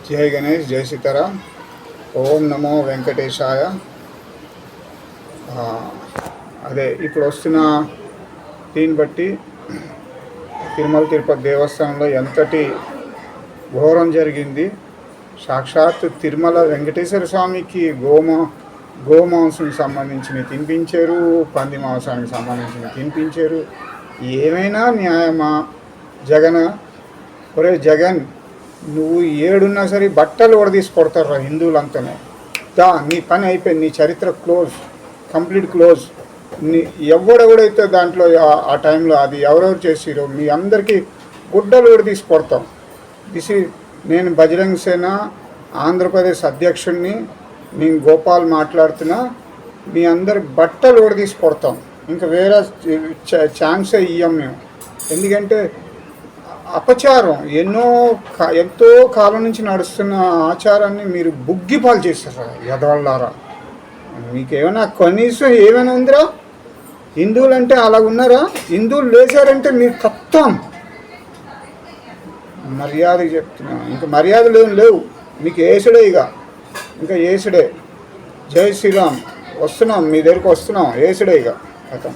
జై గణేష్, జై సీతారాం. ఓం నమో వెంకటేశాయ. అదే ఇప్పుడు వస్తున్న దీన్ని బట్టి తిరుమల తిరుపతి దేవస్థానంలో ఎంతటి ఘోరం జరిగింది. సాక్షాత్ తిరుమల వెంకటేశ్వర స్వామికి గోమాంసం సంబంధించినవి తినిపించారు, పంది మాంసానికి సంబంధించినవి తినిపించారు. ఏమైనా న్యాయమా? ఒరే జగన్, నువ్వు ఏడున్నా సరే బట్టలు తీసి కొడతారు హిందువులంతానే. నీ పని అయిపోయింది, నీ చరిత్ర కంప్లీట్ క్లోజ్. ఎవడెవడైతే దాంట్లో ఆ టైంలో అది ఎవరెవరు చేసిరో మీ అందరికీ గుడ్డలు తీసి కొడతాం. నేను బజరంగ్ సేన ఆంధ్రప్రదేశ్ అధ్యక్షుడిని, నేను గోపాల్ మాట్లాడుతున్నా. మీ అందరి బట్టలు తీసి కొడతాం. ఇంకా వేరే ఛాన్సే ఇయ్యం మేము. ఎందుకంటే అపచారం, ఎంతో కాలం నుంచి నడుస్తున్న ఆచారాన్ని మీరు బుగ్గిపాలు చేస్తారా ఎదవల్లారా? మీకేమైనా కనీసం ఏమైనా ఉందిరా? హిందువులు అంటే అలా ఉన్నారా? హిందువులు లేచారంటే మీరు కత్తాం. మర్యాదకి చెప్తున్నా, ఇంకా మర్యాదలు ఏం లేవు మీకు. ఏసుడే ఇంకా ఏసుడే. జై శ్రీరామ్. వస్తున్నాం, మీ దగ్గరికి వస్తున్నాం. ఏసుడే కథం.